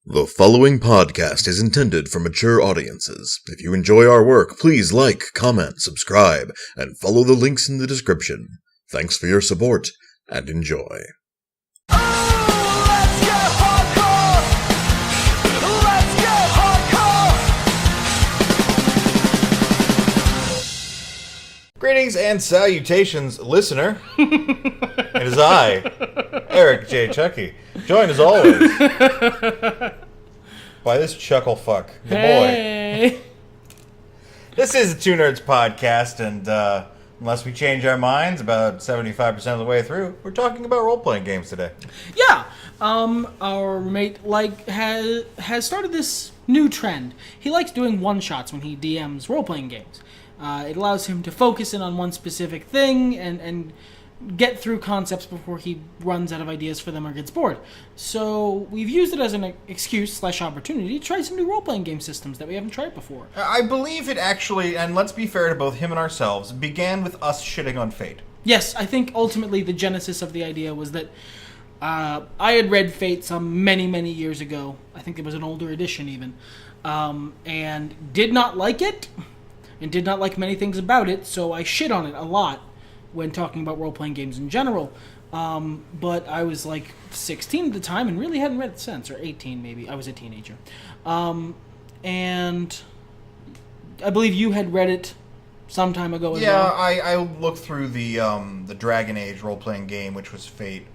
The following podcast is intended for mature audiences. If you enjoy our work, please like, comment, subscribe, and follow the links in the description. Thanks for your support, and enjoy. Greetings and salutations, listener. It is I, Eric J. Chucky, joined as always by this chuckle fuck, the boy. This is a Two Nerds podcast, and unless we change our minds about 75% of the way through, we're talking about role-playing games today. Yeah, our roommate has started this new trend. He likes doing one-shots when he DMs role-playing games. It allows him to focus in on one specific thing and get through concepts before he runs out of ideas for them or gets bored. So we've used it as an excuse/opportunity to try some new role-playing game systems that we haven't tried before. I believe it actually, and let's be fair to both him and ourselves, began with us shitting on Fate. Yes, I think ultimately the genesis of the idea was that I had read Fate some many, many years ago. I think it was an older edition even. And did not like it. And did not like many things about it, so I shit on it a lot when talking about role-playing games in general. But I was like 16 at the time and really hadn't read it since, or 18 maybe. I was a teenager. And I believe you had read it some time ago as well. Yeah, I looked through the Dragon Age role-playing game, which was Fate,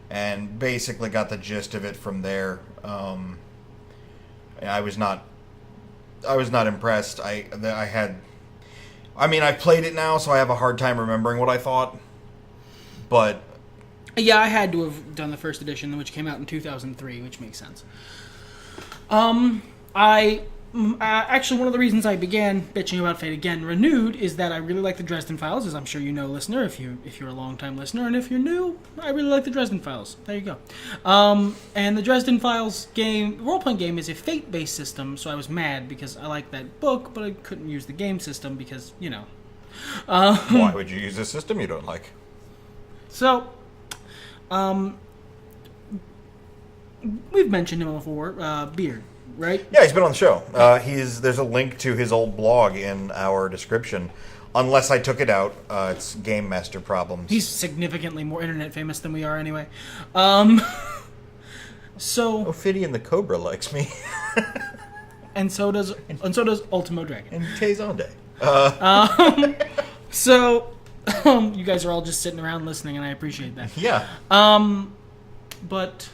and basically got the gist of it from there. I was not impressed. I've played it now, so I have a hard time remembering what I thought. But yeah, I had to have done the first edition, which came out in 2003, which makes sense. Actually, one of the reasons I began bitching about Fate again, renewed, is that I really like the Dresden Files, as I'm sure you know, listener, if you're a long-time listener, and if you're new, I really like the Dresden Files. There you go. And the Dresden Files game, role-playing game, is a Fate-based system, so I was mad because I liked that book, but I couldn't use the game system because, you know. Why would you use a system you don't like? So, we've mentioned him before, Beard. Right? Yeah, he's been on the show. There's a link to his old blog in our description. Unless I took it out, it's Game Master Problems. He's significantly more internet famous than we are, anyway. So Ophidian the Cobra likes me, and so does Ultimo Dragon and Tezonde. So you guys are all just sitting around listening, and I appreciate that. Yeah. But.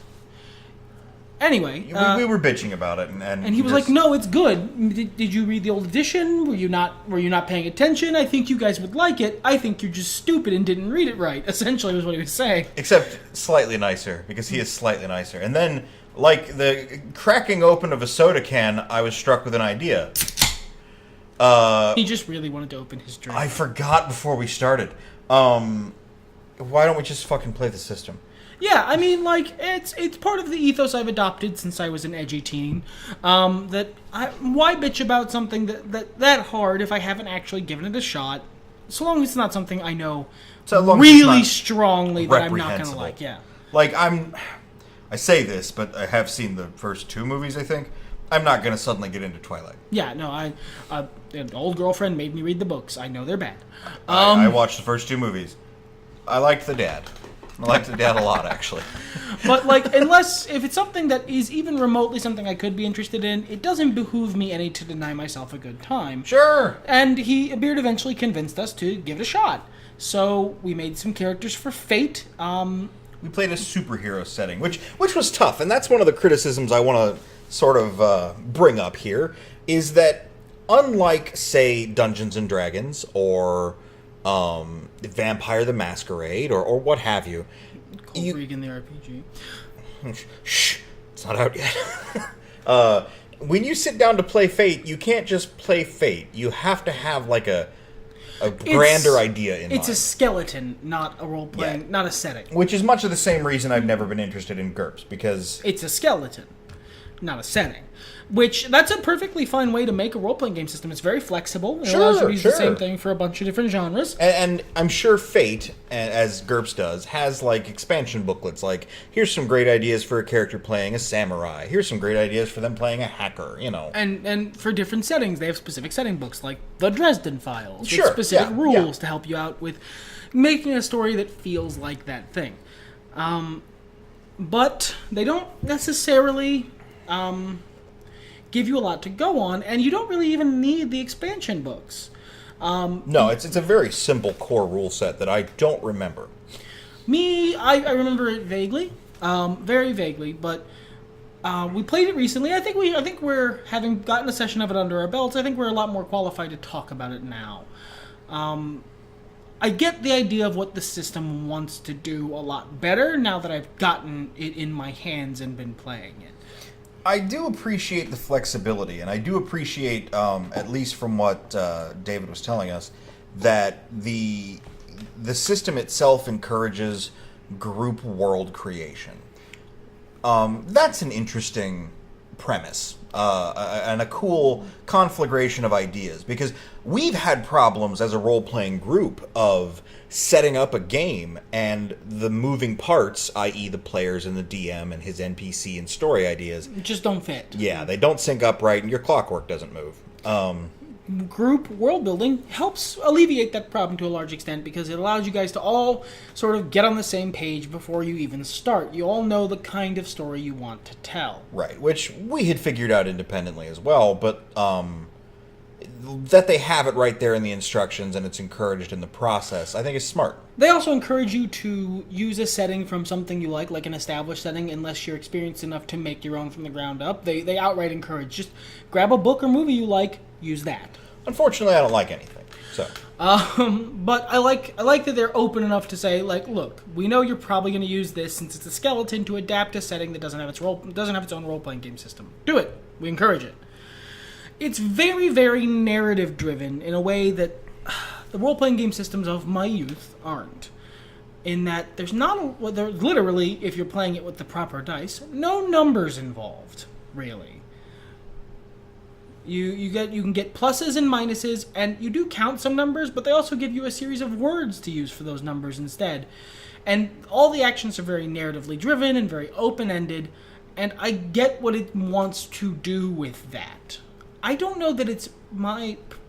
Anyway, we were bitching about it, and he was like, "No, it's good. Did you read the old edition? Were you not paying attention? I think you guys would like it. I think you're just stupid and didn't read it right." Essentially, was what he was saying. Except slightly nicer, because he is slightly nicer. And then, like the cracking open of a soda can, I was struck with an idea. He just really wanted to open his drink. I forgot before we started. Why don't we just fucking play the system? Yeah, I mean, like, it's part of the ethos I've adopted since I was an edgy teen. Why bitch about something that hard if I haven't actually given it a shot? So long as it's not something I know really strongly that I'm not gonna like. Yeah. Like I say this, but I have seen the first two movies. I think I'm not gonna suddenly get into Twilight. Yeah, no, an old girlfriend made me read the books. I know they're bad. I watched the first two movies. I liked the dad. I liked the dad a lot, actually. But, like, if it's something that is even remotely something I could be interested in, it doesn't behoove me any to deny myself a good time. Sure. And Beard eventually convinced us to give it a shot. So we made some characters for Fate. We played a superhero setting, which was tough, and that's one of the criticisms I want to sort of bring up here, is that unlike, say, Dungeons & Dragons, or Vampire the Masquerade, or what have you. Colt Regan the RPG. Shh, it's not out yet. When you sit down to play Fate, you can't just play Fate. You have to have like a grander idea in mind. It's a skeleton, not a role-playing, not a setting. Which is much of the same reason I've never been interested in GURPS, because it's a skeleton. not a setting. Which, that's a perfectly fine way to make a role-playing game system. It's very flexible. It Sure, allows you to use sure. the same thing for a bunch of different genres. And I'm sure Fate, as GURPS does, has like expansion booklets. Like, here's some great ideas for a character playing a samurai. Here's some great ideas for them playing a hacker. You know. And for different settings, they have specific setting books, like the Dresden Files, Sure, with specific yeah, rules yeah. to help you out with making a story that feels like that thing. But they don't necessarily give you a lot to go on, and you don't really even need the expansion books. No, it's a very simple core rule set that I don't remember. I remember it vaguely, very vaguely, but we played it recently. I think we're having gotten a session of it under our belts. I think we're a lot more qualified to talk about it now. I get the idea of what the system wants to do a lot better now that I've gotten it in my hands and been playing it. I do appreciate the flexibility, and I do appreciate, at least from what David was telling us, that the system itself encourages group world creation. That's an interesting premise and a cool conflagration of ideas, because we've had problems as a role-playing group of setting up a game and the moving parts, i.e. the players and the DM and his NPC and story ideas, Just don't fit. yeah, they don't sync up right and your clockwork doesn't move. Group world building helps alleviate that problem to a large extent, because it allows you guys to all sort of get on the same page before you even start. You all know the kind of story you want to tell. Right, which we had figured out independently as well, but that they have it right there in the instructions and it's encouraged in the process, I think is smart. They also encourage you to use a setting from something you like an established setting, unless you're experienced enough to make your own from the ground up. They outright encourage, just grab a book or movie you like, use that. Unfortunately, I don't like anything, so... But I like that they're open enough to say, like, look, we know you're probably going to use this since it's a skeleton to adapt a setting that doesn't have its own role-playing game system. Do it. We encourage it. It's very, very narrative-driven in a way that the role-playing game systems of my youth aren't. In that there's literally, if you're playing it with the proper dice, no numbers involved, really. You can get pluses and minuses, and you do count some numbers, but they also give you a series of words to use for those numbers instead. And all the actions are very narratively driven and very open-ended, and I get what it wants to do with that. I don't know that it's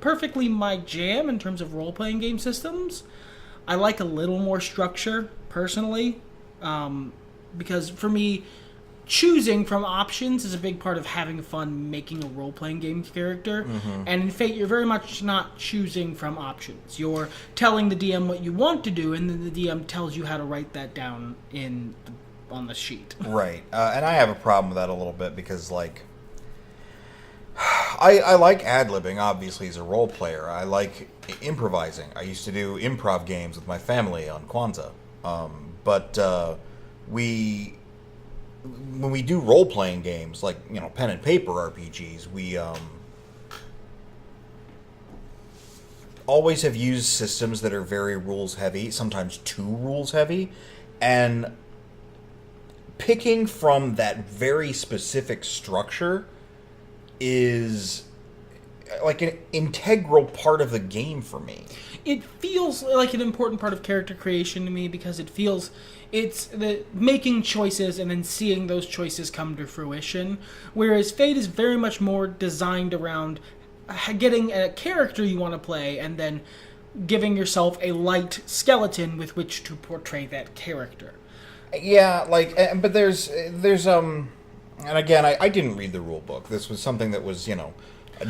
perfectly my jam in terms of role-playing game systems. I like a little more structure, personally, because for me, choosing from options is a big part of having fun making a role-playing game character. Mm-hmm. And in Fate, you're very much not choosing from options. You're telling the DM what you want to do, and then the DM tells you how to write that down on the sheet. Right. And I have a problem with that a little bit, because, like... I like ad-libbing, obviously, as a role player. I like improvising. I used to do improv games with my family on Kwanzaa. But when we do role-playing games, like, you know, pen and paper RPGs, we always have used systems that are very rules-heavy, sometimes too rules-heavy, and picking from that very specific structure is like an integral part of the game for me. It feels like an important part of character creation to me, because it's the making choices and then seeing those choices come to fruition, whereas Fate is very much more designed around getting a character you want to play and then giving yourself a light skeleton with which to portray that character. Yeah, like, but there's and again, I didn't read the rule book. This was something that was, you know,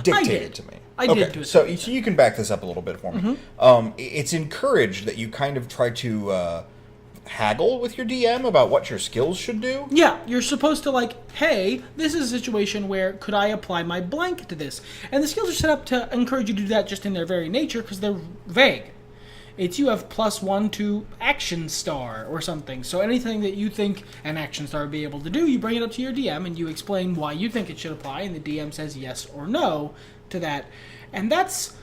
dictated to me. I did to a so certain extent. you can back this up a little bit for me. Mm-hmm. It's encouraged that you kind of try to haggle with your DM about what your skills should do. Yeah, you're supposed to, like, hey, this is a situation where could I apply my blank to this? And the skills are set up to encourage you to do that just in their very nature, because they're vague. It's you have +1 to action star or something. So anything that you think an action star would be able to do, you bring it up to your DM and you explain why you think it should apply, and the DM says yes or no to that. And that's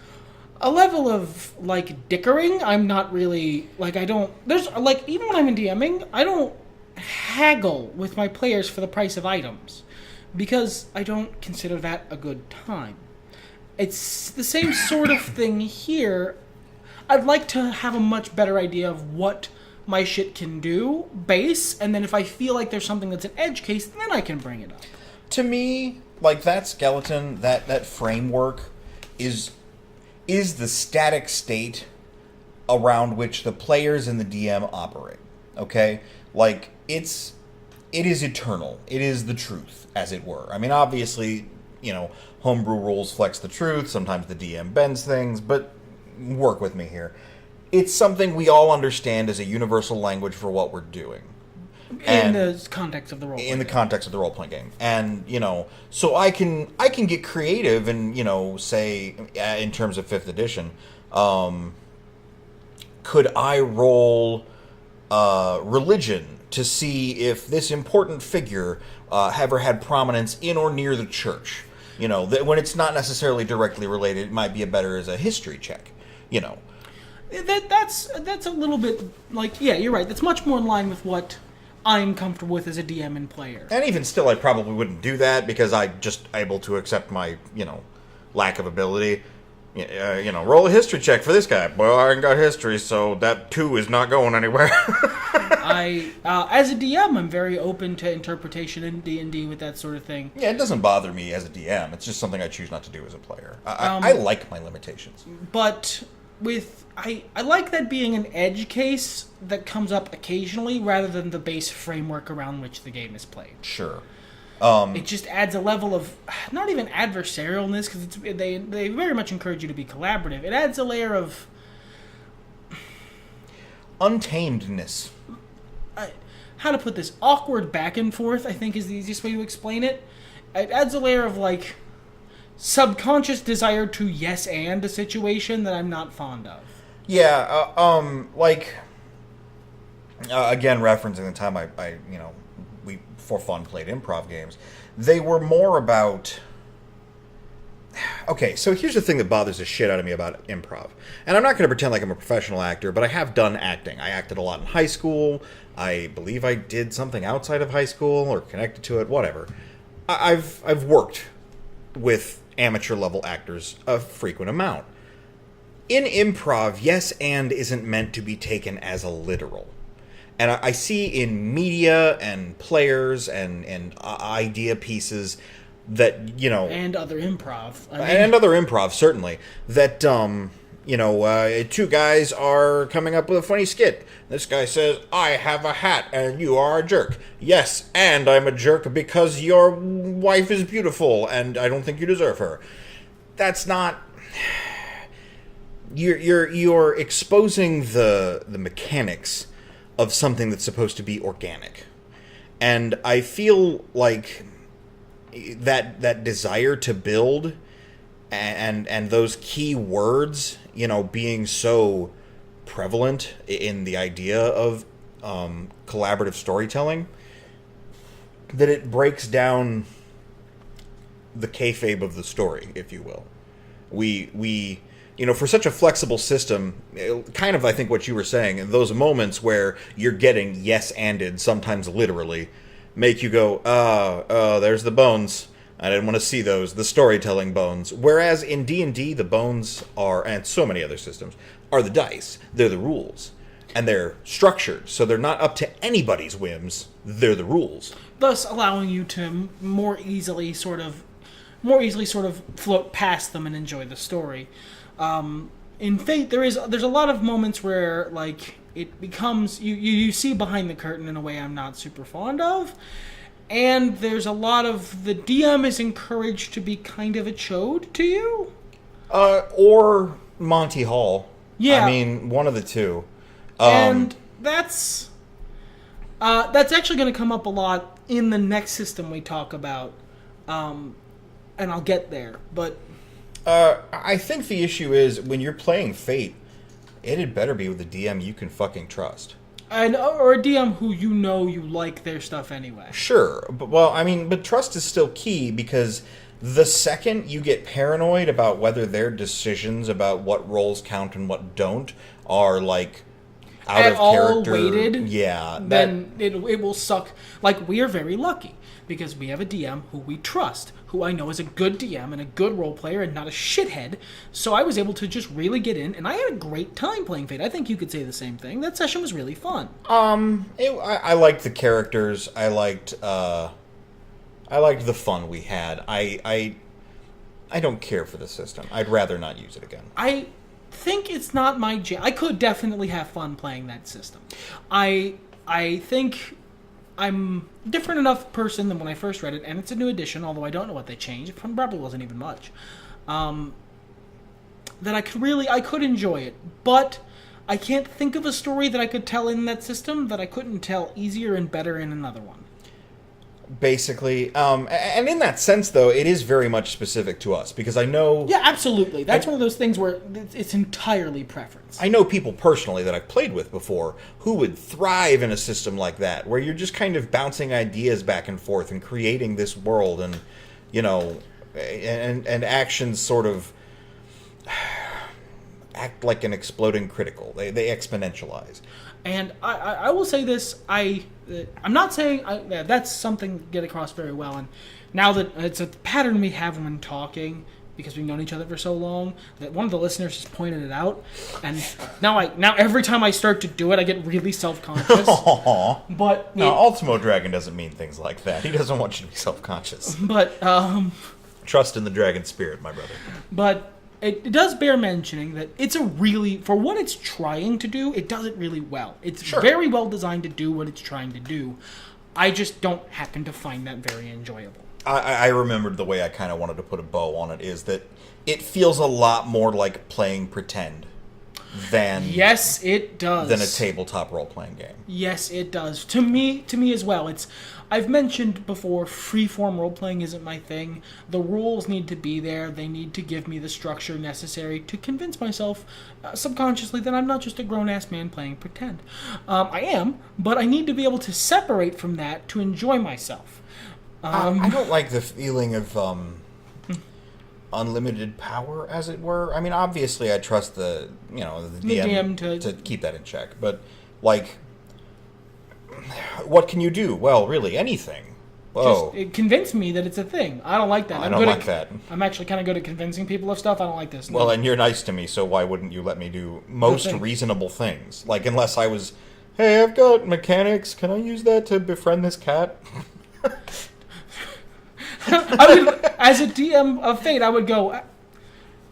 a level of, like, dickering. I'm not really, like, even when I'm in DMing, I don't haggle with my players for the price of items. because I don't consider that a good time. It's the same sort of thing here. I'd like to have a much better idea of what my shit can do, base, and then if I feel like there's something that's an edge case, then I can bring it up. To me, like, that skeleton, that framework is the static state around which the players and the DM operate. Okay? Like, it is eternal. It is the truth, as it were. I mean, obviously, homebrew rules flex the truth. Sometimes the DM bends things, but work with me here. It's something we all understand as a universal language for what we're doing. In the context of the role-playing game. In the context of the role-playing game. And, so I can get creative and, say, in terms of 5th edition, could I roll religion to see if this important figure ever had prominence in or near the church? When it's not necessarily directly related, it might be better as a history check, That's a little bit like, yeah, you're right. That's much more in line with what I'm comfortable with as a DM and player. And even still, I probably wouldn't do that because I'm just able to accept my, lack of ability. Roll a history check for this guy. Well, I ain't got history, so that 2 is not going anywhere. As a DM, I'm very open to interpretation in D&D with that sort of thing. Yeah, it doesn't bother me as a DM. It's just something I choose not to do as a player. I like my limitations. But I like that being an edge case that comes up occasionally rather than the base framework around which the game is played. Sure. It just adds a level of, not even adversarialness, because they very much encourage you to be collaborative. It adds a layer of untamedness. How to put this? Awkward back and forth, I think, is the easiest way to explain it. It adds a layer of, like, subconscious desire to yes and a situation that I'm not fond of. Yeah, again, referencing the time we for fun played improv games, they were more about... Okay, so here's the thing that bothers the shit out of me about improv. And I'm not going to pretend like I'm a professional actor, but I have done acting. I acted a lot in high school. I believe I did something outside of high school or connected to it, whatever. I've worked with amateur level actors a frequent amount. In improv, yes and isn't meant to be taken as a literal. And I see in media and players and idea pieces that, and other improv. And other improv, certainly. That, 2 guys are coming up with a funny skit. This guy says, I have a hat and you are a jerk. Yes, and I'm a jerk because your wife is beautiful and I don't think you deserve her. That's not... You're exposing the mechanics of something that's supposed to be organic. And I feel like that desire to build and those key words, being so prevalent in the idea of collaborative storytelling, that it breaks down the kayfabe of the story, if you will. We for such a flexible system, kind of, I think what you were saying, those moments where you're getting yes-anded, sometimes literally, make you go, there's the bones. I didn't want to see those, the storytelling bones. Whereas in D&D, the bones are, and so many other systems, are the dice. They're the rules. And they're structured, so they're not up to anybody's whims. They're the rules. Thus allowing you to more easily sort of float past them and enjoy the story. In Fate, there's a lot of moments where, like, it becomes... You see behind the curtain in a way I'm not super fond of. And there's a lot of... The DM is encouraged to be kind of a chode to you. Or Monty Hall. Yeah. I mean, one of the two. And that's actually going to come up a lot in the next system we talk about. And I'll get there. But... I think the issue is, when you're playing Fate, it had better be with a DM you can fucking trust. Or a DM who you like their stuff anyway. Sure, but trust is still key, because the second you get paranoid about whether their decisions about what roles count and what don't are, like, out at of all character, weighted, yeah, then it will suck. Like, we are very lucky because we have a DM who we trust, who I know is a good DM and a good role player and not a shithead. So I was able to just really get in, and I had a great time playing Fate. I think you could say the same thing. That session was really fun. I liked the characters. I liked the fun we had. I don't care for the system. I'd rather not use it again. I think it's not my jam. I could definitely have fun playing that system. I think I'm a different enough person than when I first read it, and it's a new edition, although I don't know what they changed. It probably wasn't even much. That I could enjoy it, but I can't think of a story that I could tell in that system that I couldn't tell easier and better in another one. Basically, and in that sense, though, it is very much specific to us, because I know... Yeah, absolutely. That's one of those things where it's entirely preference. I know people personally that I've played with before who would thrive in a system like that, where you're just kind of bouncing ideas back and forth and creating this world, and, you know, and actions sort of act like an exploding critical. They exponentialize. And I will say this, I'm not saying that's something to get across very well, and now that it's a pattern we have when talking, because we've known each other for so long, that one of the listeners just pointed it out, and now every time I start to do it, I get really self-conscious. Aww. But no, Ultimo Dragon doesn't mean things like that. He doesn't want you to be self-conscious. But trust in the dragon spirit, my brother. But it does bear mentioning that it's for what it's trying to do, it does it really well. It's very well designed to do what it's trying to do. I just don't happen to find that very enjoyable. I remembered the way I kind of wanted to put a bow on it is that it feels a lot more like playing pretend than... Yes, it does. ...than a tabletop role-playing game. Yes, it does. To me as well. I've mentioned before, freeform role-playing isn't my thing. The rules need to be there. They need to give me the structure necessary to convince myself subconsciously that I'm not just a grown-ass man playing pretend. I am, but I need to be able to separate from that to enjoy myself. I don't like the feeling of unlimited power, as it were. I mean, obviously, I trust the DM to keep that in check. But, like, what can you do? Well, really, anything. Whoa. It convinced me that it's a thing. I don't like that. I don't like that. I'm actually kind of good at convincing people of stuff. I don't like this. No. Well, and you're nice to me, so why wouldn't you let me do most reasonable things? Like, unless I was, hey, I've got mechanics. Can I use that to befriend this cat? As a DM of Fate, I would go,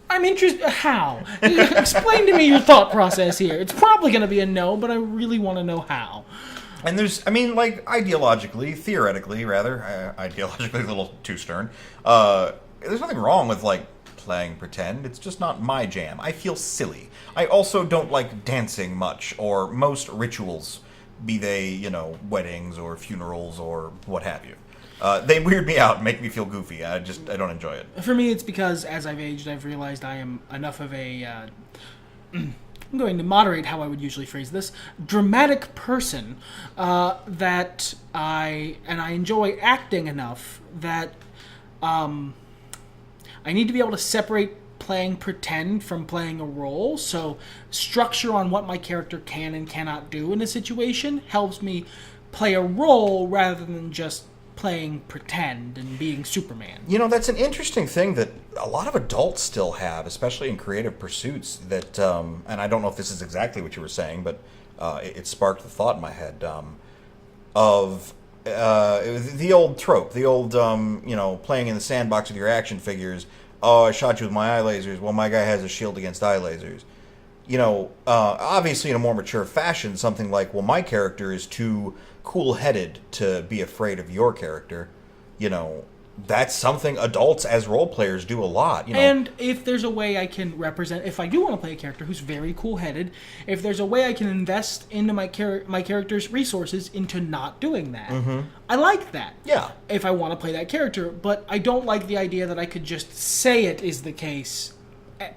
I'm interested. How? Explain to me your thought process here. It's probably going to be a no, but I really want to know how. And there's, I mean, like, theoretically, ideologically a little too stern, there's nothing wrong with, like, playing pretend. It's just not my jam. I feel silly. I also don't like dancing much, or most rituals, be they, weddings or funerals or what have you. They weird me out and make me feel goofy. I don't enjoy it. For me, it's because as I've aged, I've realized I am enough of a... I'm going to moderate how I would usually phrase this, dramatic person that I enjoy acting enough that I need to be able to separate playing pretend from playing a role. So structure on what my character can and cannot do in a situation helps me play a role rather than just playing pretend and being Superman. That's an interesting thing that a lot of adults still have, especially in creative pursuits, that, and I don't know if this is exactly what you were saying, but it sparked the thought in my head, of the old trope, the old, playing in the sandbox with your action figures. Oh, I shot you with my eye lasers. Well, my guy has a shield against eye lasers. Obviously in a more mature fashion, something like, well, my character is too cool-headed to be afraid of your character. That's something adults as role players do a lot. And if there's a way I can represent, if I do want to play a character who's very cool-headed, if there's a way I can invest into my character's resources into not doing that, I like that. Yeah. If I want to play that character, but I don't like the idea that I could just say it is the case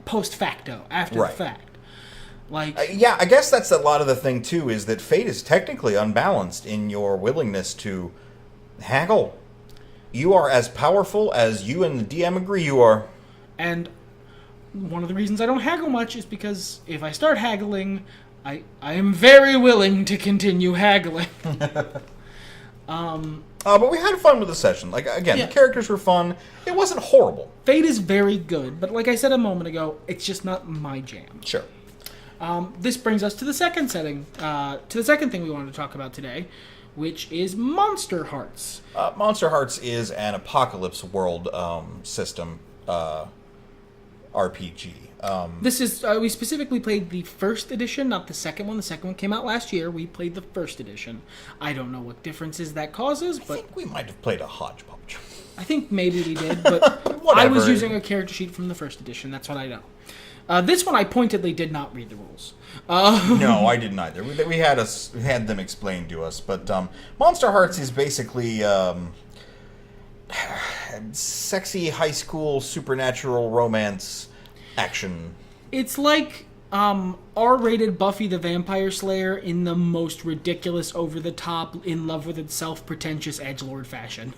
post facto, after the fact. Yeah, I guess that's a lot of the thing, too, is that Fate is technically unbalanced in your willingness to haggle. You are as powerful as you and the DM agree you are. And one of the reasons I don't haggle much is because if I start haggling, I am very willing to continue haggling. But we had fun with the session. Like, again, the characters were fun. It wasn't horrible. Fate is very good, but like I said a moment ago, it's just not my jam. Sure. This brings us to the second setting, to the second thing we wanted to talk about today, which is Monster Hearts. Monster Hearts is an apocalypse world system RPG. This is, we specifically played the first edition, not the second one. The second one came out last year. We played the first edition. I don't know what differences that causes, but... I think we might have played a hodgepodge. I think maybe we did, but I was using a character sheet from the first edition. That's what I know. This one I pointedly did not read the rules. No, I didn't either. We had them explained to us, but Monster Hearts is basically sexy high school supernatural romance action. It's like R-rated Buffy the Vampire Slayer in the most ridiculous, over-the-top, in love with itself, pretentious edgelord fashion.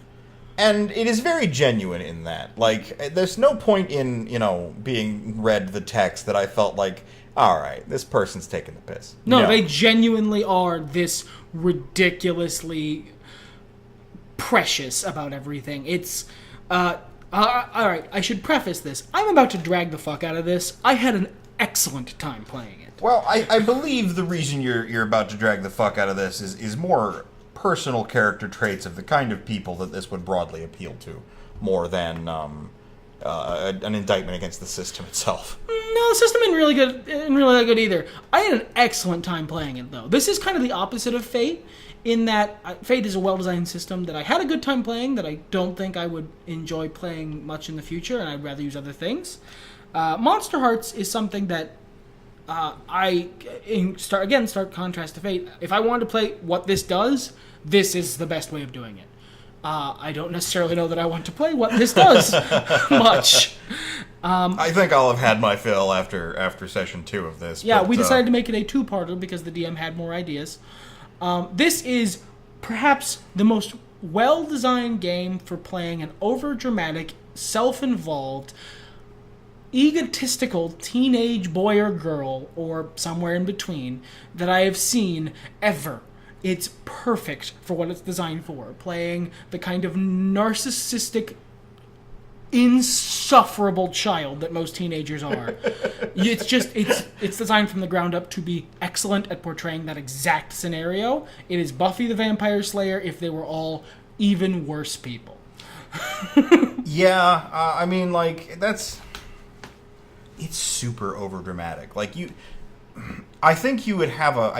And it is very genuine in that. Like, there's no point in, being read the text that I felt like, all right, this person's taking the piss. No, they genuinely are this ridiculously precious about everything. It's, all right, I should preface this. I'm about to drag the fuck out of this. I had an excellent time playing it. Well, I believe the reason you're about to drag the fuck out of this is more personal character traits of the kind of people that this would broadly appeal to, more than an indictment against the system itself. No, the system isn't really that good either. I had an excellent time playing it, though. This is kind of the opposite of Fate, in that Fate is a well-designed system that I had a good time playing, that I don't think I would enjoy playing much in the future, and I'd rather use other things. Monster Hearts is something that stark contrast to Fate. If I wanted to play what this does, this is the best way of doing it. I don't necessarily know that I want to play what this does much. I think I'll have had my fill after session 2 of this. Yeah, we decided to make it a 2-parter because the DM had more ideas. This is perhaps the most well-designed game for playing an overdramatic, self-involved, egotistical teenage boy or girl, or somewhere in between, that I have seen ever. It's perfect for what it's designed for. Playing the kind of narcissistic, insufferable child that most teenagers are. It's designed from the ground up to be excellent at portraying that exact scenario. It is Buffy the Vampire Slayer if they were all even worse people. Yeah, I mean, like, it's super overdramatic. Like, I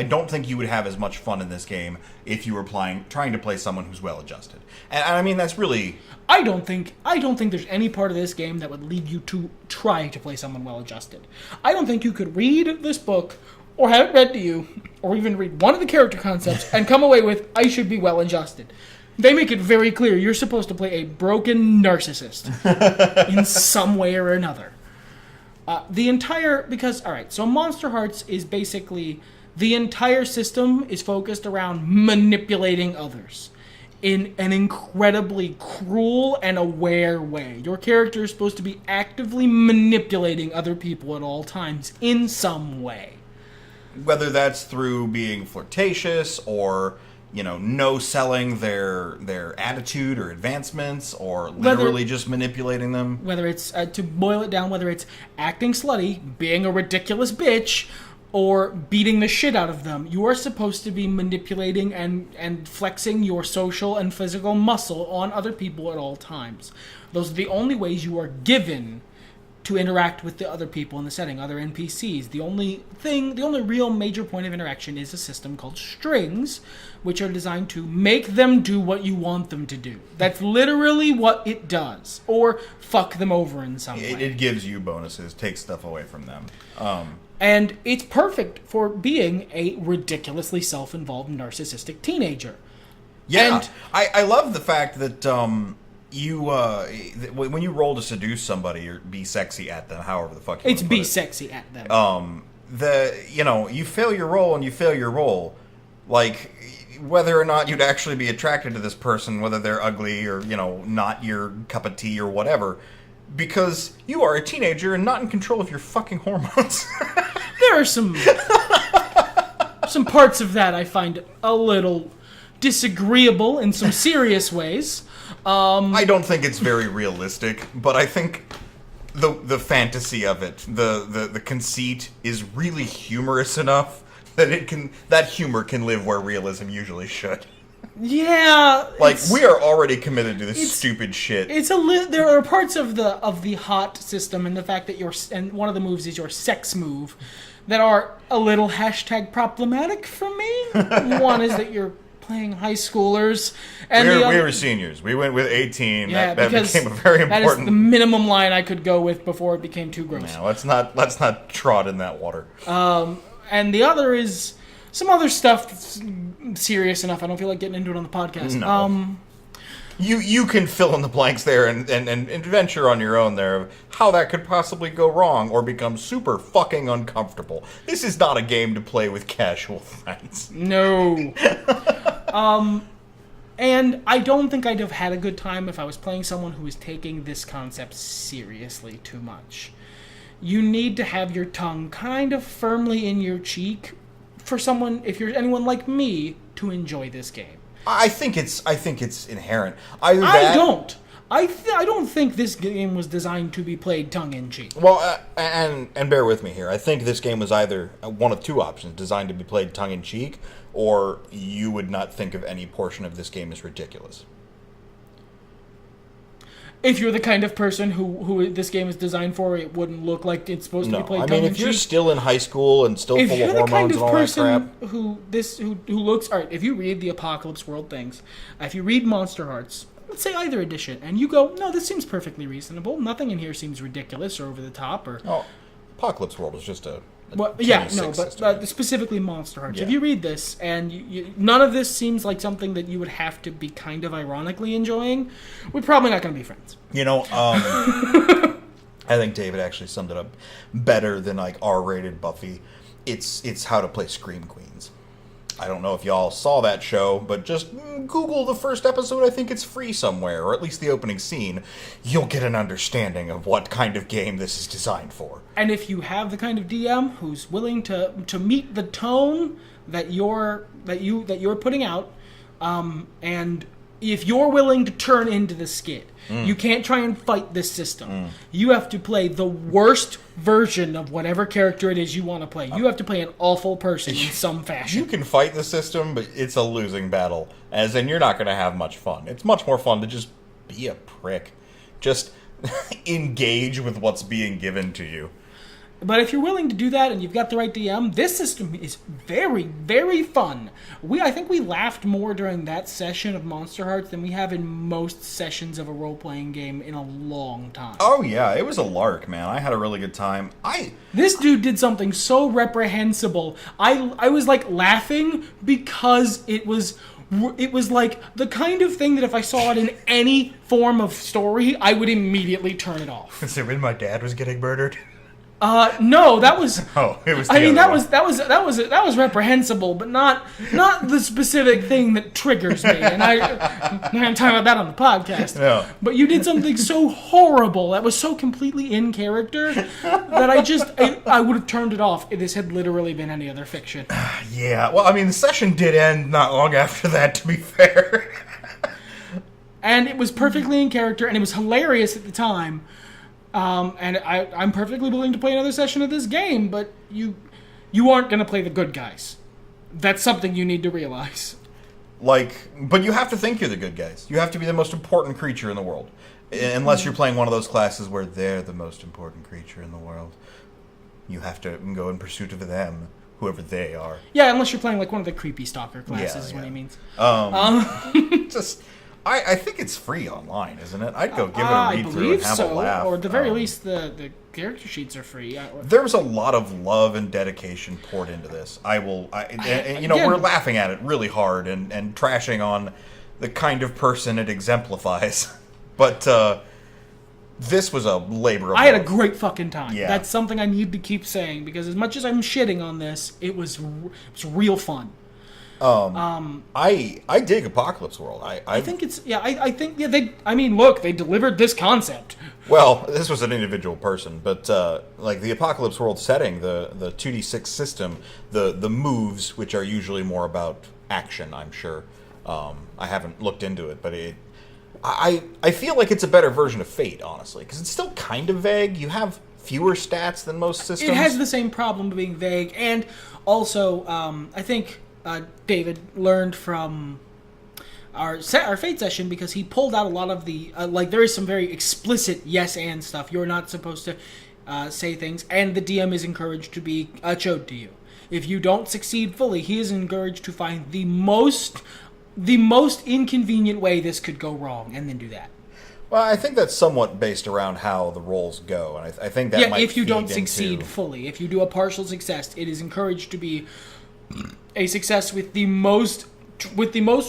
don't think you would have as much fun in this game if you were trying to play someone who's well-adjusted. And I mean, that's really... I don't think there's any part of this game that would lead you to try to play someone well-adjusted. I don't think you could read this book, or have it read to you, or even read one of the character concepts, and come away with, I should be well-adjusted. They make it very clear you're supposed to play a broken narcissist in some way or another. So Monster Hearts is basically, the entire system is focused around manipulating others in an incredibly cruel and aware way. Your character is supposed to be actively manipulating other people at all times in some way. Whether that's through being flirtatious or, no-selling their attitude or advancements, or literally just manipulating them. Whether it's, to boil it down, whether it's acting slutty, being a ridiculous bitch, or beating the shit out of them. You are supposed to be manipulating and flexing your social and physical muscle on other people at all times. Those are the only ways you are given to interact with the other people in the setting, other NPCs. The only real major point of interaction is a system called strings, which are designed to make them do what you want them to do. That's literally what it does. Or fuck them over in some way. It gives you bonuses, takes stuff away from them. And it's perfect for being a ridiculously self-involved narcissistic teenager. Yeah, and I love the fact that when you roll to seduce somebody or be sexy at them, however the fuck you want to put it, sexy at them. You fail your roll and you fail your roll. Like, whether or not you'd actually be attracted to this person, whether they're ugly or, not your cup of tea or whatever, because you are a teenager and not in control of your fucking hormones. There are some some parts of that I find a little disagreeable in some serious ways. I don't think it's very realistic, but I think the fantasy of it, the conceit is really humorous enough that humor can live where realism usually should. Yeah, like we are already committed to this stupid shit. There are parts of the hot system and the fact that and one of the moves is your sex move that are a little # problematic for me. One is that you're playing high schoolers, and we were seniors. We went with 18. Yeah, that became a very important. That is the minimum line I could go with before it became too gross. No, let's not trot in that water. And the other is some other stuff that's serious enough. I don't feel like getting into it on the podcast. No. You can fill in the blanks there and venture on your own there of how that could possibly go wrong or become super fucking uncomfortable. This is not a game to play with casual friends. No. And I don't think I'd have had a good time if I was playing someone who was taking this concept seriously too much. You need to have your tongue kind of firmly in your cheek for someone, if you're anyone like me, to enjoy this game. I think it's inherent. I don't think this game was designed to be played tongue-in-cheek. Well, and bear with me here. I think this game was either one of two options, designed to be played tongue-in-cheek, or you would not think of any portion of this game as ridiculous. If you're the kind of person who this game is designed for, it wouldn't look like it's supposed to be played tongue-in-cheek. If you're still in high school and still full of hormones and all that crap. Who looks... Alright, if you read the Apocalypse World things, if you read Monster Hearts, let's say either edition, and you go, no, this seems perfectly reasonable. Nothing in here seems ridiculous or over the top. Or Apocalypse World is just but specifically Monster Hearts. Yeah. If you read this, and none of this seems like something that you would have to be kind of ironically enjoying, we're probably not going to be friends. I think David actually summed it up better than like R-rated Buffy. It's how to play Scream Queens. I don't know if y'all saw that show, but just Google the first episode. I think it's free somewhere, or at least the opening scene. You'll get an understanding of what kind of game this is designed for. And if you have the kind of DM who's willing to meet the tone that you're putting out, and if you're willing to turn into the skid, you can't try and fight this system. You have to play the worst version of whatever character it is you want to play. You have to play an awful person in some fashion. You can fight the system, but it's a losing battle. As in, you're not going to have much fun. It's much more fun to just be a prick. Just engage with what's being given to you. But if you're willing to do that and you've got the right DM, this system is very, very fun. I think we laughed more during that session of Monster Hearts than we have in most sessions of a role-playing game in a long time. Oh yeah, it was a lark, man. I had a really good time. This dude did something so reprehensible. I was like laughing because it was like the kind of thing that if I saw it in any form of story, I would immediately turn it off. Is it when my dad was getting murdered? No, that was. Oh, it was. I mean, that was reprehensible, but not the specific thing that triggers me. And I'm not going to talk about that on the podcast. No. But you did something so horrible that was so completely in character that I would have turned it off if this had literally been any other fiction. Yeah. Well, I mean, the session did end not long after that. To be fair. And it was perfectly in character, and it was hilarious at the time. And I'm perfectly willing to play another session of this game, but you aren't going to play the good guys. That's something you need to realize. But you have to think you're the good guys. You have to be the most important creature in the world. Unless you're playing one of those classes where they're the most important creature in the world. You have to go in pursuit of them, whoever they are. Yeah, unless you're playing like one of the creepy stalker classes, is what he means. I think it's free online, isn't it? I'd go give it a read through and have a laugh. Or at the very least, the character sheets are free. There's a lot of love and dedication poured into this. We're laughing at it really hard and trashing on the kind of person it exemplifies. But this was a labor of love. I had a great fucking time. Yeah. That's something I need to keep saying, because as much as I'm shitting on this, it was real fun. I dig Apocalypse World. I think it's I think they delivered this concept. Well, this was an individual person, but like the Apocalypse World setting, the 2d6 system, the moves, which are usually more about action, I'm sure. I haven't looked into it, but I feel like it's a better version of Fate, honestly, because it's still kind of vague. You have fewer stats than most systems. It has the same problem of being vague, and also I think David learned from our Fate session, because he pulled out a lot of the there is some very explicit yes and stuff. You're not supposed to say things, and the DM is encouraged to be a chode to you. If you don't succeed fully, he is encouraged to find the most inconvenient way this could go wrong, and then do that. Well, I think that's somewhat based around how the rolls go, and I think that might if you don't feed succeed into... fully. If you do a partial success, it is encouraged to be a success with the most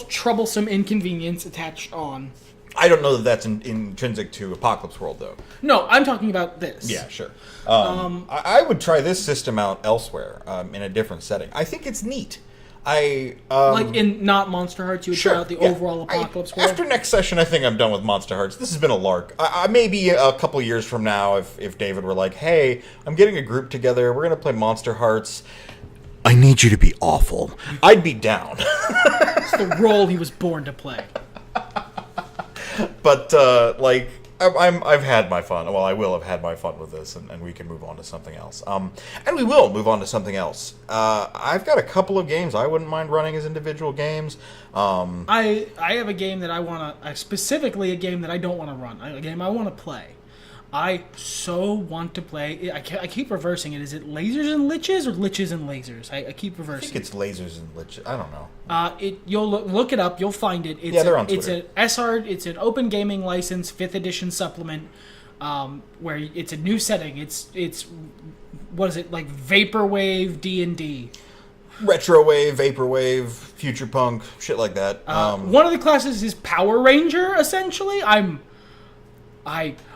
troublesome inconvenience attached on. I don't know that that's intrinsic to Apocalypse World, though. No, I'm talking about this. Yeah, sure. I would try this system out elsewhere, in a different setting. I think it's neat. Like in not Monster Hearts, you would try out the overall Apocalypse World? After next session, I think I'm done with Monster Hearts. This has been a lark. Maybe a couple years from now, if David were like, hey, I'm getting a group together, we're going to play Monster Hearts, I need you to be awful, I'd be down. It's the role he was born to play. But, I've had my fun. Well, I will have had my fun with this, and we can move on to something else. And we will move on to something else. I've got a couple of games I wouldn't mind running as individual games. I have a game that I want to... specifically a game that I don't want to run. A game I want to play. I so want to play... I keep reversing it. Is it Lasers and Liches or Liches and Lasers? I keep reversing. I think it's Lasers and Liches. I don't know. You'll look it up. You'll find it. They're on Twitter. It's an SR. It's an open gaming license, 5th edition supplement, where it's a new setting. It's what is it, like Vaporwave D&D? Retrowave, Vaporwave, Future Punk, shit like that. One of the classes is Power Ranger. Essentially, I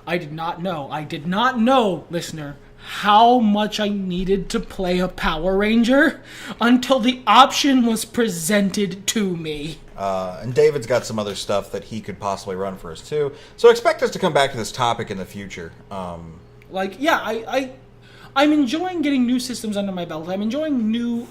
did not know, listener, how much I needed to play a Power Ranger until the option was presented to me. And David's got some other stuff that he could possibly run for us too. So expect us to come back to this topic in the future. I'm enjoying getting new systems under my belt. I'm enjoying new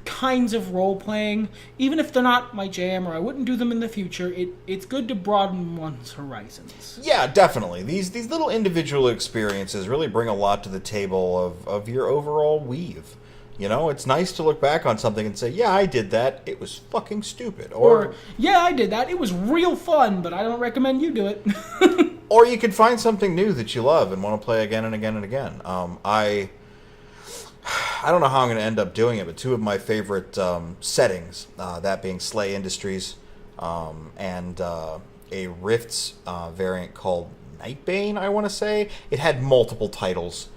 kinds of role-playing, even if they're not my jam or I wouldn't do them in the future. It's good to broaden one's horizons. Yeah, definitely. These little individual experiences really bring a lot to the table of your overall weave. You know, it's nice to look back on something and say, yeah, I did that. It was fucking stupid. Or yeah, I did that. It was real fun, but I don't recommend you do it. Or you could find something new that you love and want to play again and again and again. I don't know how I'm going to end up doing it, but two of my favorite settings, that being Slay Industries and a Rifts variant called Nightbane, I want to say. It had multiple titles.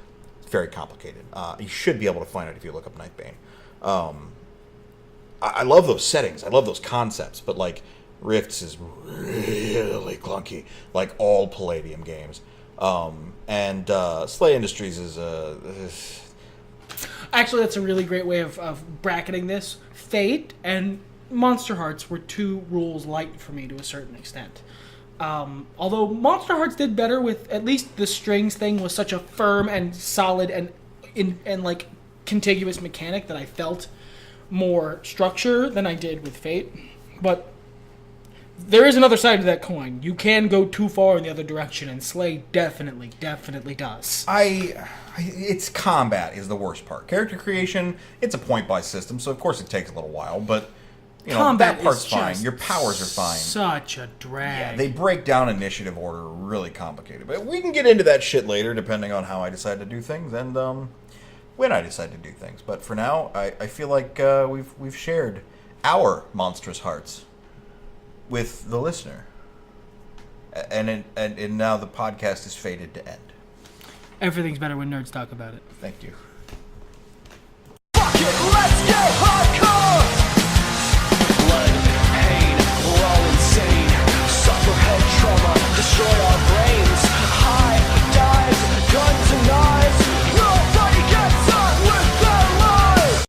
It's very complicated. You should be able to find it if you look up Nightbane. I love those settings. I love those concepts, but like Rifts is really clunky, like all Palladium games. And Slay Industries is... Actually, that's a really great way of bracketing this. Fate and Monster Hearts were two rules light for me to a certain extent. Although Monster Hearts did better with at least the strings thing was such a firm and solid and like contiguous mechanic that I felt more structure than I did with Fate. But there is another side to that coin. You can go too far in the other direction, and Slay definitely does. Its combat is the worst part. Character creation, it's a point-buy system, so of course it takes a little while, but you know, combat that part's is fine. Your powers are fine. Such a drag. Yeah, they break down initiative order really complicated. But we can get into that shit later, depending on how I decide to do things and when I decide to do things. But for now, I feel like we've shared our monstrous hearts with the listener, and now the podcast is fated to end. Everything's better when nerds talk about it. Thank you.